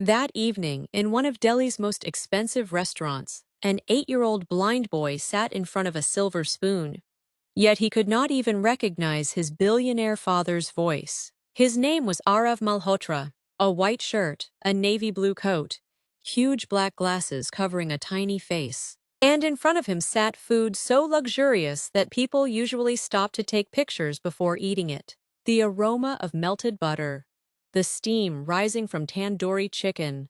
That evening, in one of Delhi's most expensive restaurants, an 8-year-old blind boy sat in front of a silver spoon. Yet he could not even recognize his billionaire father's voice. His name was Arav Malhotra, a white shirt, a navy blue coat, huge black glasses covering a tiny face. And in front of him sat food so luxurious that people usually stopped to take pictures before eating it. The aroma of melted butter, the steam rising from tandoori chicken,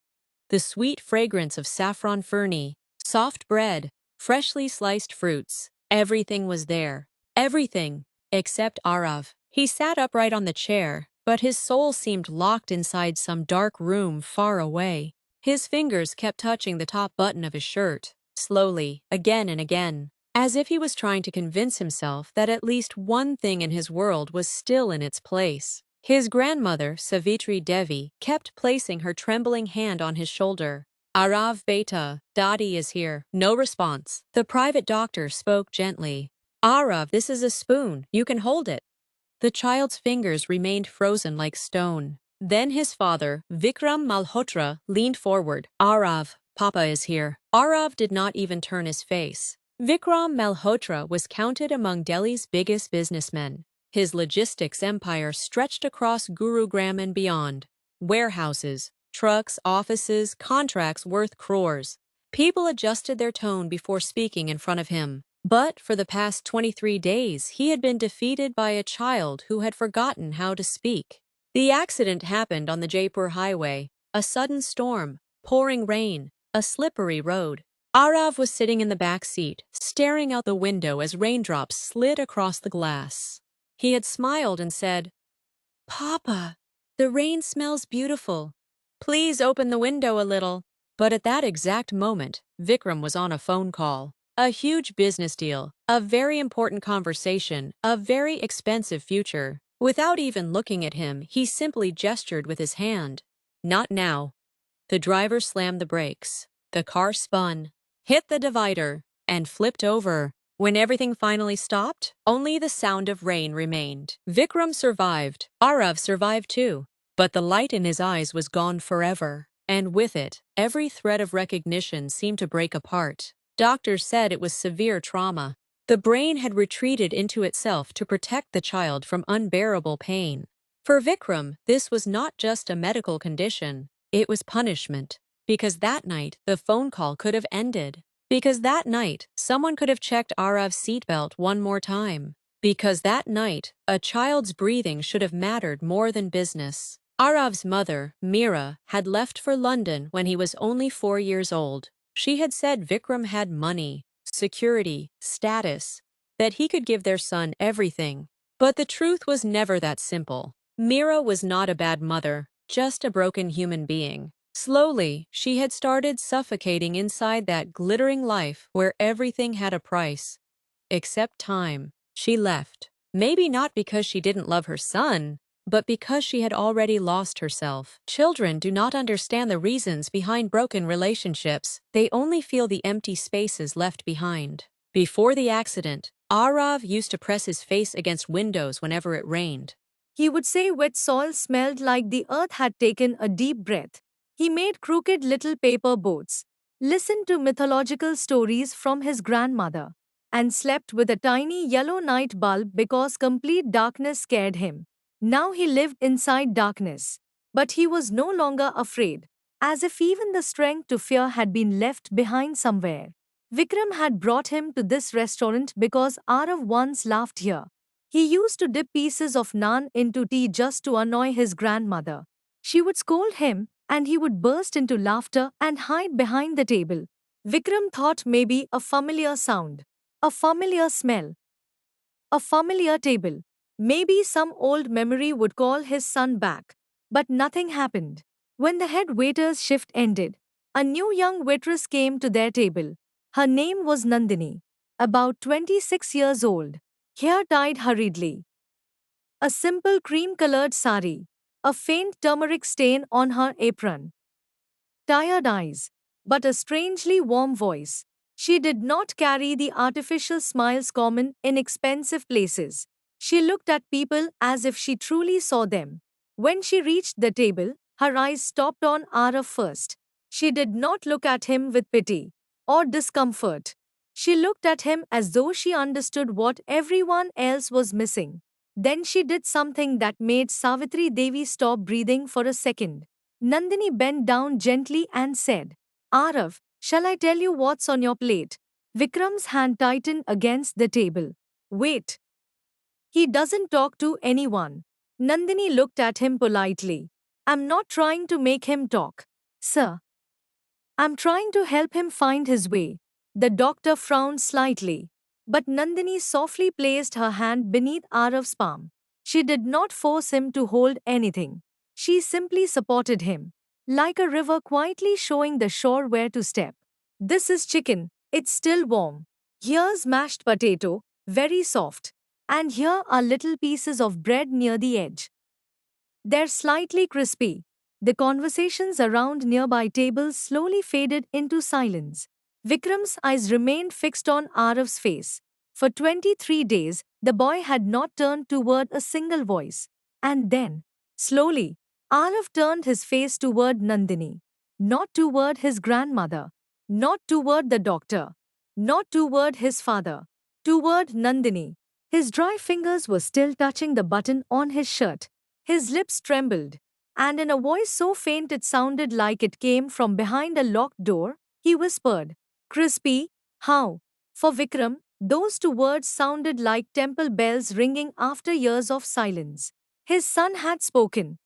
the sweet fragrance of saffron fernie, soft bread, freshly sliced fruits, everything was there. Everything, except Arav. He sat upright on the chair, but his soul seemed locked inside some dark room far away. His fingers kept touching the top button of his shirt, slowly, again and again, as if he was trying to convince himself that at least one thing in his world was still in its place. His grandmother, Savitri Devi, kept placing her trembling hand on his shoulder. Arav beta, Dadi is here. No response. The private doctor spoke gently. Arav, this is a spoon. You can hold it. The child's fingers remained frozen like stone. Then his father, Vikram Malhotra, leaned forward. Arav, Papa is here. Arav did not even turn his face. Vikram Malhotra was counted among Delhi's biggest businessmen. His logistics empire stretched across Gurugram and beyond. Warehouses, trucks, offices, contracts worth crores. People adjusted their tone before speaking in front of him. But for the past 23 days, he had been defeated by a child who had forgotten how to speak. The accident happened on the Jaipur highway, a sudden storm, pouring rain, a slippery road. Arav was sitting in the back seat, staring out the window as raindrops slid across the glass. He had smiled and said, Papa, the rain smells beautiful. Please open the window a little. But at that exact moment, Vikram was on a phone call. A huge business deal, a very important conversation, a very expensive future. Without even looking at him, he simply gestured with his hand. Not now. The driver slammed the brakes. The car spun, hit the divider, and flipped over. When everything finally stopped, only the sound of rain remained. Vikram survived. Arav survived too. But the light in his eyes was gone forever. And with it, every thread of recognition seemed to break apart. Doctors said it was severe trauma. The brain had retreated into itself to protect the child from unbearable pain. For Vikram, this was not just a medical condition. It was punishment. Because that night, the phone call could have ended. Because that night, someone could have checked Arav's seatbelt one more time. Because that night, a child's breathing should have mattered more than business. Arav's mother, Meera, had left for London when he was only 4 years old. She had said Vikram had money, security, status, that he could give their son everything. But the truth was never that simple. Meera was not a bad mother, just a broken human being. Slowly, she had started suffocating inside that glittering life where everything had a price. Except time. She left. Maybe not because she didn't love her son, but because she had already lost herself. Children do not understand the reasons behind broken relationships. They only feel the empty spaces left behind. Before the accident, Arav used to press his face against windows whenever it rained. He would say wet soil smelled like the earth had taken a deep breath. He made crooked little paper boats, listened to mythological stories from his grandmother, and slept with a tiny yellow night bulb because complete darkness scared him. Now he lived inside darkness. But he was no longer afraid, as if even the strength to fear had been left behind somewhere. Vikram had brought him to this restaurant because Arav once laughed here. He used to dip pieces of naan into tea just to annoy his grandmother. She would scold him, and he would burst into laughter and hide behind the table. Vikram thought maybe a familiar sound, a familiar smell, a familiar table. Maybe some old memory would call his son back. But nothing happened. When the head waiter's shift ended, a new young waitress came to their table. Her name was Nandini, about 26 years old, hair tied hurriedly, a simple cream-colored sari, a faint turmeric stain on her apron, tired eyes, but a strangely warm voice. She did not carry the artificial smiles common in expensive places. She looked at people as if she truly saw them. When she reached the table, Her eyes stopped on Arav first. She did not look at him with pity or discomfort. She looked at him as though she understood what everyone else was missing. Then she did something that made Savitri Devi stop breathing for a second. Nandini bent down gently and said, Arav, shall I tell you what's on your plate? Vikram's hand tightened against the table. Wait. He doesn't talk to anyone. Nandini looked at him politely. I'm not trying to make him talk, sir. I'm trying to help him find his way. The doctor frowned slightly. But Nandini softly placed her hand beneath Arav's palm. She did not force him to hold anything. She simply supported him, like a river quietly showing the shore where to step. This is chicken. It's still warm. Here's mashed potato, very soft. And here are little pieces of bread near the edge. They're slightly crispy. The conversations around nearby tables slowly faded into silence. Vikram's eyes remained fixed on Arav's face. For 23 days, the boy had not turned toward a single voice. And then, slowly, Arav turned his face toward Nandini. Not toward his grandmother. Not toward the doctor. Not toward his father. Toward Nandini. His dry fingers were still touching the button on his shirt. His lips trembled, and in a voice so faint it sounded like it came from behind a locked door, he whispered, Crispy, how? For Vikram, those two words sounded like temple bells ringing after years of silence. His son had spoken.